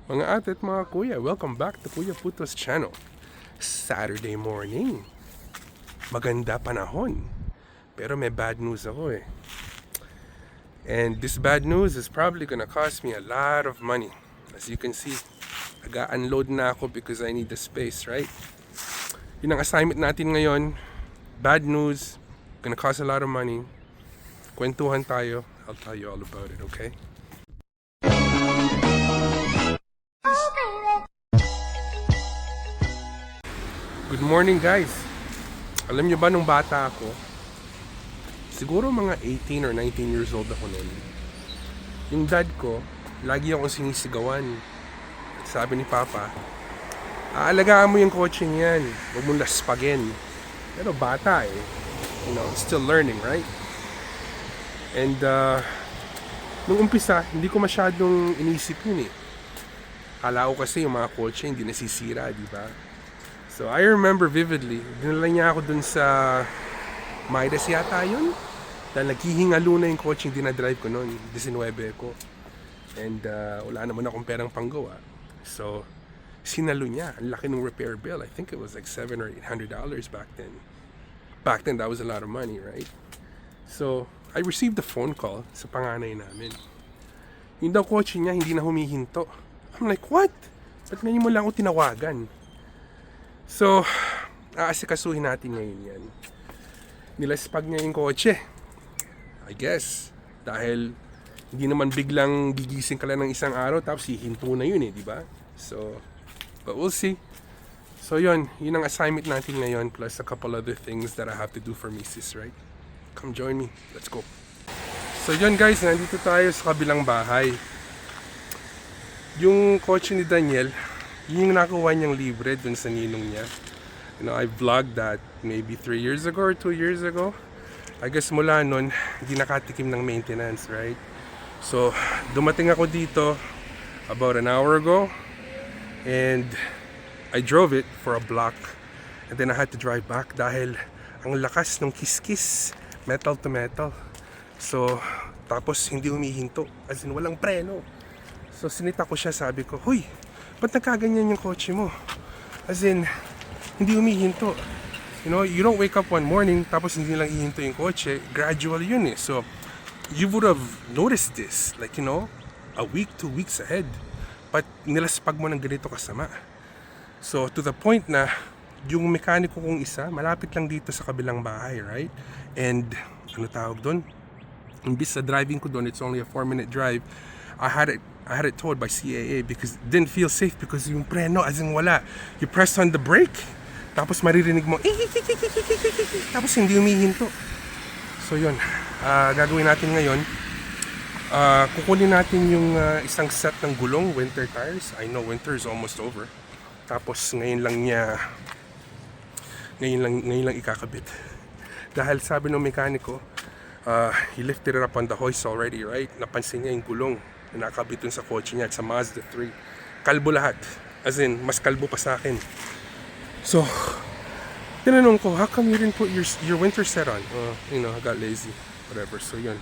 Mga ate at mga kuya, welcome back to Kuya Puto's channel. Saturday morning. Maganda panahon. Pero may bad news ako eh. And this bad news is probably gonna cost me a lot of money. As you can see, nag-unload na ako because I need the space, right? Yun ang assignment natin ngayon. Bad news, gonna cost a lot of money. Kwentuhan tayo. I'll tell you all about it, okay? Good morning guys. Alam niyo ba nung bata ako, siguro mga 18 or 19 years old ako noon, yung dad ko, lagi akong sinisigawan. At sabi ni Papa, aalagaan mo yung kotse niyan, huwag mong laspagin. Pero bata eh, you know, still learning, right? And nung umpisa, hindi ko masyadong inisip yun eh. Kala ko kasi yung mga kotse hindi nasisira, di ba? So I remember vividly, dinala niya ako dun sa Midas yata yun. Dahil naghihingalo na yung kotse yung dinadrive ko noon, 19 ko. And wala naman akong perang panggawa. So sinalo niya, ang laki ng repair bill. I think it was like $700 or $800 back then. Back then that was a lot of money, right? So I received a phone call sa panganay namin. Yung daw kotse niya hindi na humihinto. I'm like, what? Ba't ngayon mo lang ako tinawagan? So, aasikasuhin natin ngayon yan. Nilaspag niya yung kotse. I guess. Dahil hindi naman biglang gigising ka lang ng isang araw tapos hihinto na yun eh, di ba? So, but we'll see. So yun ang assignment natin ngayon plus a couple other things that I have to do for Mrs., right? Come join me. Let's go. So yun guys, nandito tayo sa kabilang bahay. Yung kotse ni Daniel, yung nakuha niyang libre dun sa ninong niya. You know, I vlogged that maybe 3 years ago or 2 years ago. I guess mula nun, hindi nakatikim ng maintenance, right? So, dumating ako dito about an hour ago. And I drove it for a block. And then I had to drive back dahil ang lakas ng kiskis, metal to metal. So, tapos hindi humihinto. As in, walang preno. So, sinita ko siya, sabi ko, "Huy, ba't nagkaganyan yung kotse mo?" As in, hindi humihinto. You know, you don't wake up one morning tapos hindi lang hihinto yung kotse. Gradual yun eh. So, you would have noticed this, like, you know, a week, 2 weeks ahead. But nilaspag mo ng ganito kasama. So, to the point na yung mekaniko kong isa, malapit lang dito sa kabilang bahay, right? And, ano tawag doon? Imbis sa driving ko doon, it's only a 4-minute drive. I had it towed by CAA because it didn't feel safe because yung preno as in wala. You press on the brake, tapos maririnig mo, tapos hindi humihinto. So yun, gagawin natin ngayon. Kukunin natin yung isang set ng gulong, winter tires. I know winter is almost over. Tapos ngayon lang ikakabit. Dahil sabi ng mekaniko, he lifted it up on the hoist already, right? Napansin niya yung gulong na nakabit dun sa kotse niya at sa Mazda 3. Kalbo lahat. As in, mas kalbo pa sa akin. So, tinanong ko, how come you didn't put your winter set on? You know, I got lazy. Whatever. So, yun.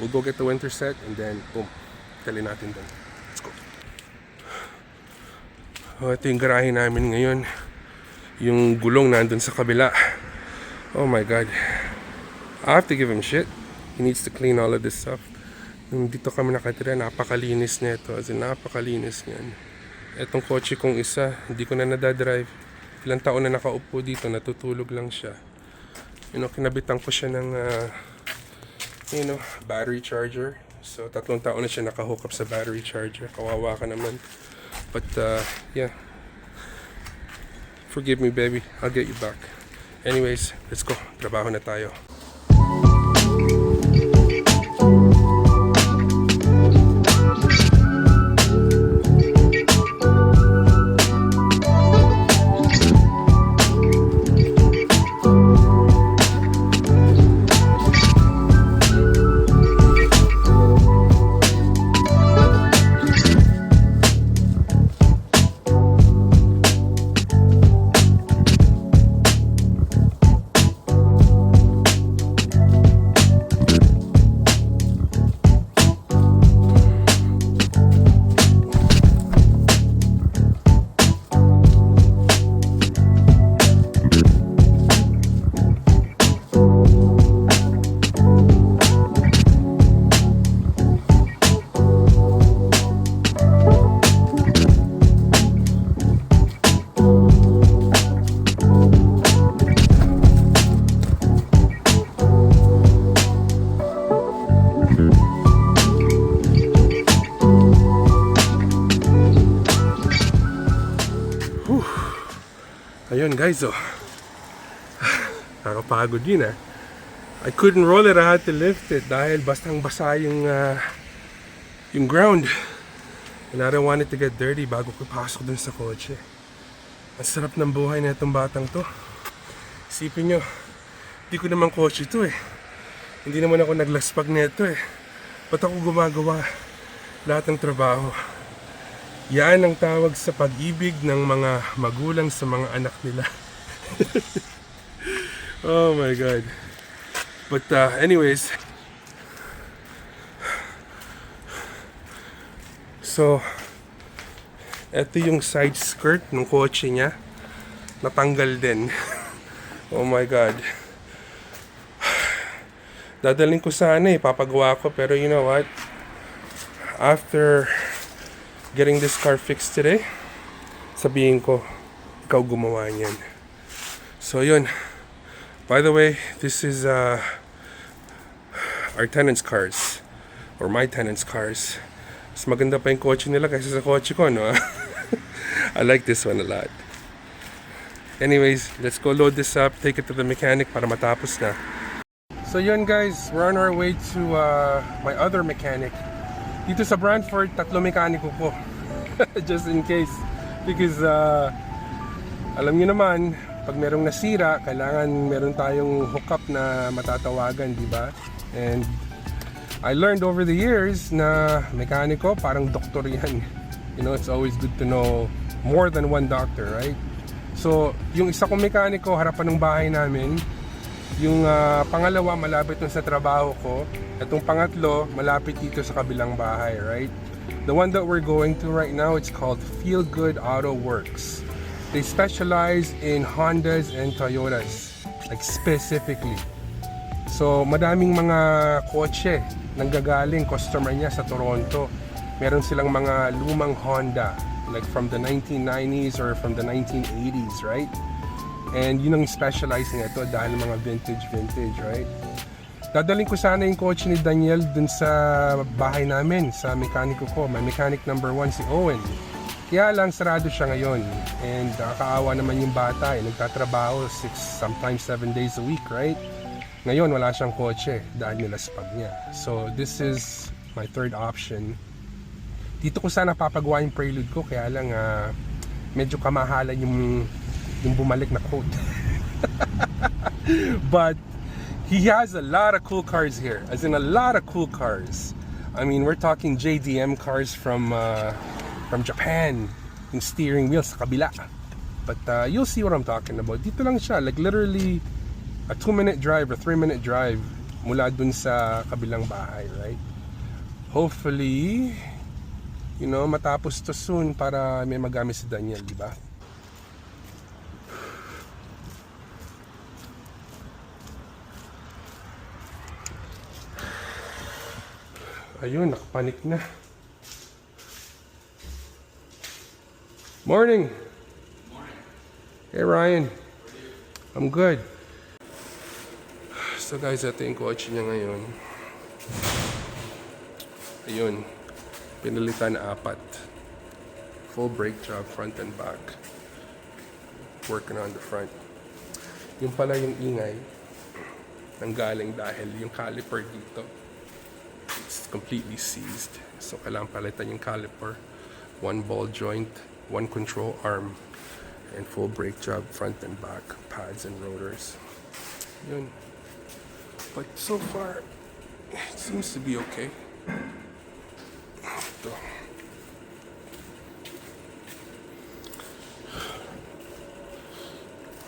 We'll go get the winter set and then, boom. Tali natin dun. Let's go. Ito yung garahe namin ngayon. Yung gulong nandun sa kabila. Oh my God. I have to give him shit. He needs to clean all of this stuff. Nung dito kami nakatira, napakalinis nito. As in, napakalinis niyan. Etong kotse kong isa, hindi ko na nadadrive. Ilang taon na nakaupo dito, natutulog lang siya. You know, kinabitan ko siya ng, battery charger. So, 3 taon na siya nakahook up sa battery charger. Kawawa ka naman. But, yeah. Forgive me, baby. I'll get you back. Anyways, let's go. Trabaho na tayo. Ayun guys, oh. Nakapagod yun ah. I couldn't roll it, I had to lift it dahil bastang-basa yung ground. And I don't want it to get dirty bago ko pasok dun sa kotse. Ang sarap ng buhay na itong batang to. Isipin nyo, hindi ko naman kotse to eh. Hindi naman ako naglaspag nito eh. Ba't ako gumagawa lahat ng trabaho? Yan ang tawag sa pag-ibig ng mga magulang sa mga anak nila. Oh my God. But anyways, so eto yung side skirt ng kotse niya, natanggal din. Oh my God. Dadalhin ko sana eh, papagawa ko, pero you know what, after getting this car fixed today, sabihin ko ikaw gumawa niyan. So yun. By the way, this is our tenants' cars, or my tenants' cars. Mas maganda pa yung kotse nila kaysa sa kotse ko, no? I like this one a lot. Anyways, let's go load this up, take it to the mechanic para matapos na. So yun guys, we're on our way to my other mechanic. Dito sa Brantford, 3 mekaniko ko. Just in case. Because alam niyo naman, pag merong nasira, kailangan meron tayong hookup na matatawagan, di ba? And I learned over the years na mekaniko, parang doktor yan. You know, it's always good to know more than one doctor, right? So, yung isa kong mekaniko, harapan ng bahay namin. Yung pangalawa, malapit dun sa trabaho ko. Itong pangatlo, malapit dito sa kabilang bahay, right? The one that we're going to right now, it's called Feel Good Auto Works. They specialize in Hondas and Toyotas, like specifically. So, madaming mga kotse nanggagaling customer niya sa Toronto. Meron silang mga lumang Honda, like from the 1990s or from the 1980s, right? And yun ang specializing ito dahil mga vintage, right? Dadalhin ko sana yung kotse ni Daniel dun sa bahay namin, sa mekaniko ko. May mechanic number 1 si Owen. Kaya lang sarado siya ngayon. And nakakaawa naman yung bata eh. Nagtatrabaho 6, sometimes 7 days a week, right? Ngayon wala siyang kotse dahil nilaspag niya. So this is my third option. Dito ko sana papagawa yung Prelude ko, kaya lang medyo kamahalan yung bumalik na quote. But he has a lot of cool cars here, as in a lot of cool cars. I mean, we're talking JDM cars from Japan, yung steering wheel sa kabila. But you'll see what I'm talking about. Dito lang siya, like literally a 2-minute drive or 3-minute drive mula dun sa kabilang bahay, right? Hopefully, you know, matapos to soon para may magamit si Daniel, di ba? Ayun, nakapanik na. Morning. Morning. Hey Ryan. I'm good. So guys, ito yung kotse niya ngayon. Ayun. Pinalitan na 4. Full brake job, front and back. Working on the front. Yung pala yung ingay nanggaling dahil yung caliper dito, it's completely seized. So kailangan palitan yung caliper. 1 ball joint, 1 control arm, and full brake job, front and back, pads and rotors. Yun. But so far, it seems to be okay. Ito.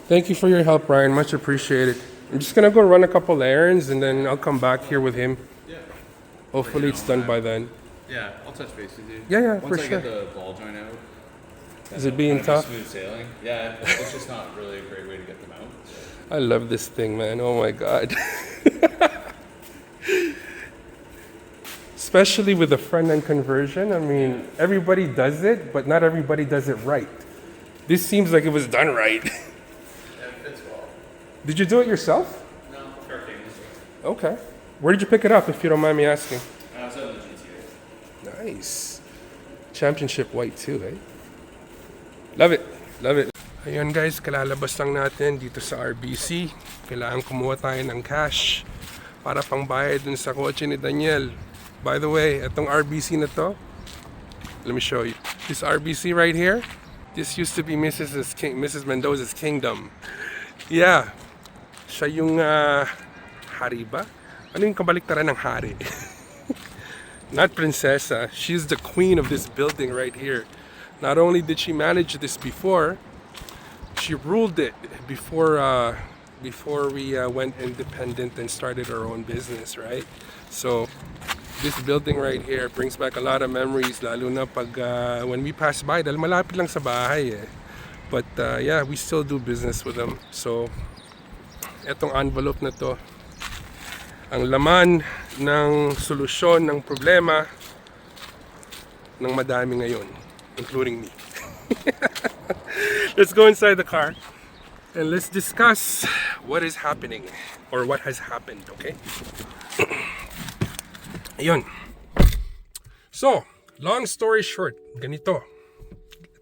Thank you for your help, Ryan. Much appreciated. I'm just gonna go run a couple errands and then I'll come back here with him. Yeah. Hopefully it's done by then. Yeah, I'll touch base with you. Yeah, Once for I sure. get the ball joint out. Is it being kind of tough? Smooth sailing. Yeah, it's just not really a great way to get them out. So. I love this thing, man. Oh my God. Especially with the front end conversion. I mean, everybody does it, but not everybody does it right. This seems like it was done right. Yeah, it fits well. Did you do it yourself? No, car came this way. Okay. Where did you pick it up, if you don't mind me asking? I was at the GTA. Nice. Championship white too, eh? Love it. Love it. Ayun guys, kalalabas lang natin dito sa RBC. Kailangan kumuha tayo ng cash para pangbayad dun sa kotse ni Daniel. By the way, itong RBC na to, let me show you. This RBC right here, this used to be Mrs. Mendoza's kingdom. Yeah, siya yung hari ba? Ano yung kabaliktaran ng hari? Not prinsesa, she's the queen of this building right here. Not only did she manage this before, she ruled it before we went independent and started our own business, right? So this building right here brings back a lot of memories, lalo na pag when we pass by, dahil malapit lang sa bahay eh. But yeah, we still do business with them. So etong envelope na to, ang laman ng solusyon ng problema ng madami ngayon, including me. Let's go inside the car and let's discuss what is happening or what has happened, okay? Ayun. So, long story short, ganito.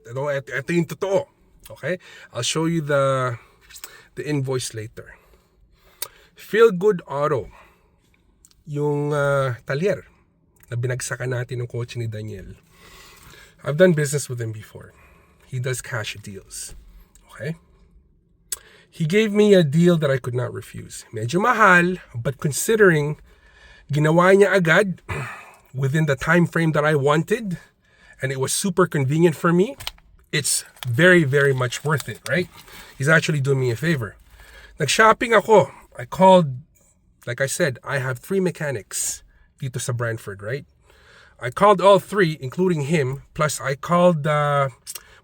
Ito yung totoo, okay? I'll show you the invoice later. Feel Good Auto, yung talyer na binagsakan natin ng kotse ni Daniel. I've done business with him before. He does cash deals. Okay? He gave me a deal that I could not refuse. Medyo mahal, but considering ginawa niya agad within the time frame that I wanted, and it was super convenient for me, it's very, very much worth it, right? He's actually doing me a favor. Nag-shopping ako. I called, like I said, I have 3 mechanics dito sa Brantford, right? I called all 3, including him, plus I called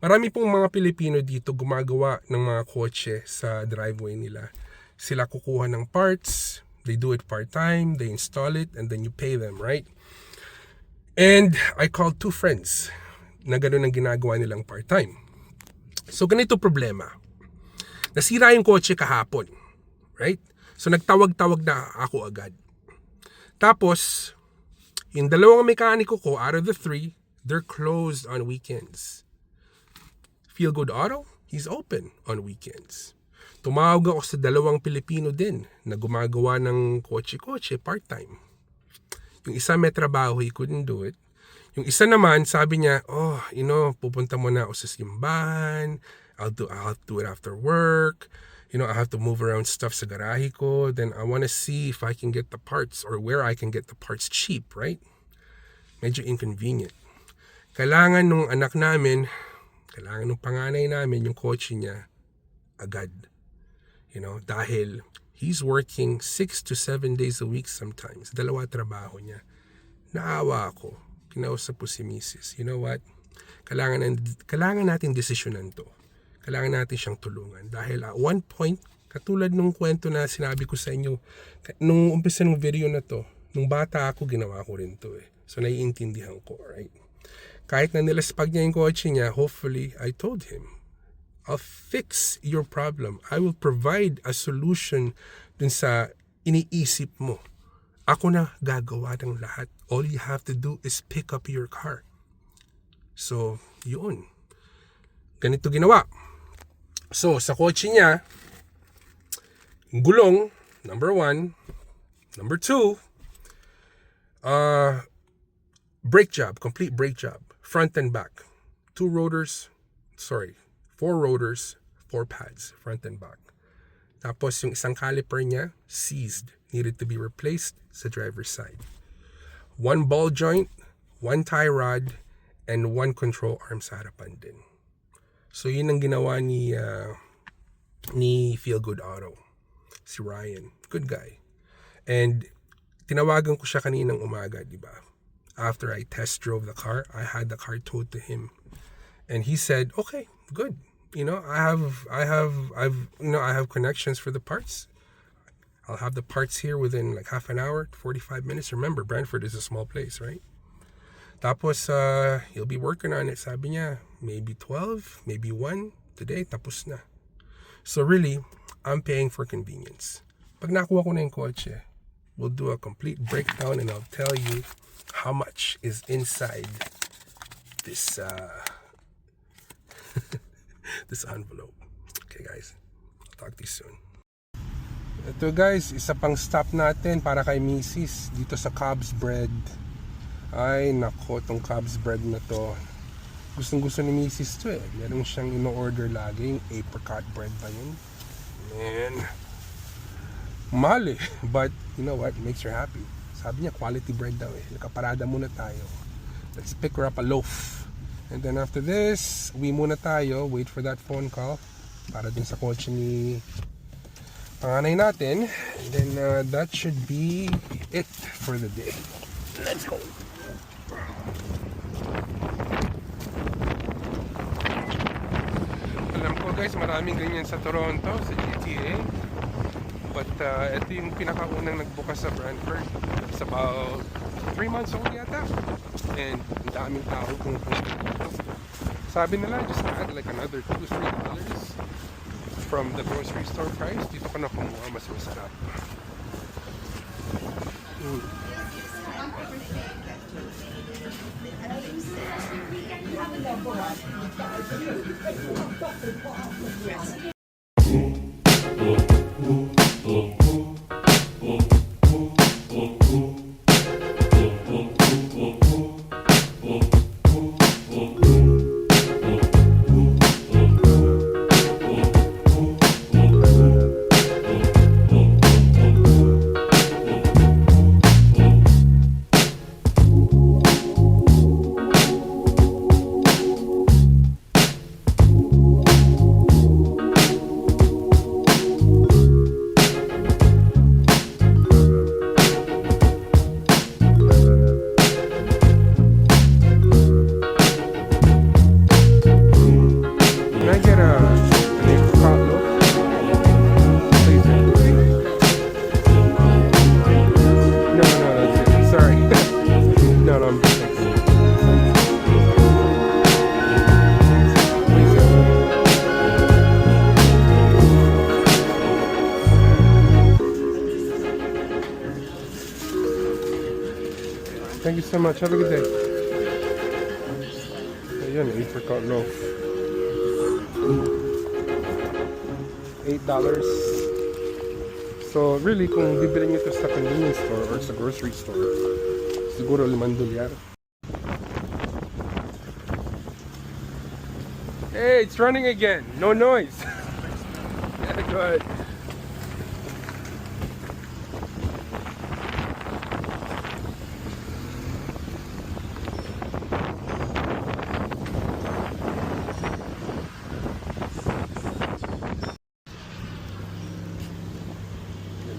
marami pong mga Pilipino dito gumagawa ng mga kotse sa driveway nila. Sila kukuha ng parts, they do it part-time, they install it, and then you pay them, right? And I called 2 friends na gano'n ang ginagawa nilang part-time. So ganito problema. Nasira yung kotse kahapon, right? So nagtawag-tawag na ako agad. Tapos, yung 2 mekaniko ko out of the 3, they're closed on weekends. Feel Good Auto, he's open on weekends. Tumawag ako sa 2 Pilipino din na gumagawa ng kotse-kotse part-time. Yung isa may trabaho, he couldn't do it. Yung isa naman, sabi niya, pupunta mo na ako sa simbahan, I'll do it after work. I have to move around stuff sa garahe ko. Then I want to see if I can get the parts or where I can get the parts cheap, right? Medyo inconvenient. Kailangan nung panganay namin yung kotse niya agad. Dahil he's working 6 to 7 days a week sometimes. 2 trabaho niya. Naawa ako. Kinausap ko si Mrs. You know what? Kailangan natin desisyonan to. Kailangan natin siyang tulungan. Dahil at one point, katulad nung kwento na sinabi ko sa inyo, nung umpisa ng video na to, nung bata ako, ginawa ko rin to eh. So naiintindihan ko, right? Kahit na nilaspag niya yung kotse niya, hopefully, I told him, I'll fix your problem. I will provide a solution dun sa iniisip mo. Ako na gagawa ng lahat. All you have to do is pick up your car. So, yun. Ganito ginawa. So, sa kotse niya, gulong, number 1. Number 2, brake job, complete brake job. Front and back. 4 rotors, 4 pads, front and back. Tapos yung isang caliper niya, seized, needed to be replaced sa driver's side. 1 ball joint, 1 tie rod, and 1 control arm sa harapan din. So yun ang ginawa ni Feel Good Auto. Si Ryan, good guy. And tinawagan ko siya kaninang umaga, di ba? After I test drove the car, I had the car towed to him. And he said, "Okay, good. I have connections for the parts. I'll have the parts here within like half an hour, 45 minutes. Remember, Brantford is a small place, right? Tapos, he'll be working on it. Sabi niya, maybe 12, maybe 1 today, tapos na. So really, I'm paying for convenience. Pag nakuha ko na yung kotse, we'll do a complete breakdown and I'll tell you how much is inside this this envelope. Okay guys, talk to you soon. Ito guys, isa pang stop natin para kay Mrs. dito sa Cobb's Bread. Ay nako, tong Cobb's Bread na to. Gustong gusto ni Mrs. to eh. Meron siyang ino-order lagi, yung apricot bread ba yun? Man, mahal eh. But you know what, makes her happy. Sabi niya quality bread daw eh. Nakaparada muna tayo. Let's pick her up a loaf. And then after this, uwi muna tayo. Wait for that phone call para din sa kotse ni panganay natin. And then that should be it for the day. Let's go. Alam ko guys, maraming ganyan sa Toronto, sa GTA. But ito yung pinakaunang nagbukas sa Brantford. It's about 3 months old yata. And ang daming tao pumupunta dito. Sabi nila, just add like another $2-3 from the grocery store price. Dito ka na kumuha, mas masarap. Can I get an apricot loaf? Please. No, that's it. Sorry. No, I'm just fixing. Please. Thank you so much. Have a good day. Ayan, apricot loaf. $8. So really, kung bibili nyo ito sa convenience store or sa grocery store, siguro $5. Hey, it's running again. No noise. Yeah, good.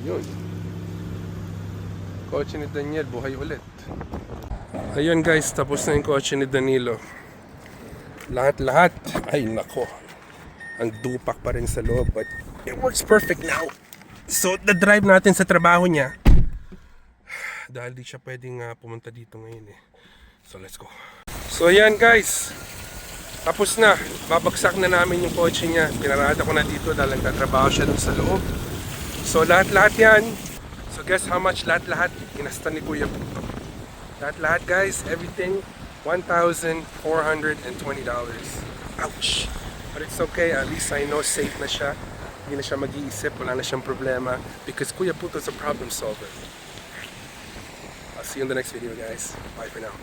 Yun. Kotse ni Daniel, buhay ulit. Ayun guys, tapos na yung kotse ni Danilo. Lahat-lahat. Ay nako. Ang dupak pa rin sa loob, but it works perfect now. So, the drive natin sa trabaho niya. Dahil di siya pwedeng pumunta dito ngayon eh. So, let's go. So, ayan guys. Tapos na. Babagsak na namin yung kotse niya. Pinarada ko na dito dahil nagtatrabaho siya dun sa loob. So lahat-lahat yan. So guess how much lahat-lahat inasta ni Kuya Puto. Lahat-lahat guys, everything $1,420. Ouch! But it's okay, at least I know safe na siya. Hindi na siya mag-iisip, wala na siyang problema. Because Kuya Puto's a problem solver. I'll see you in the next video guys. Bye for now.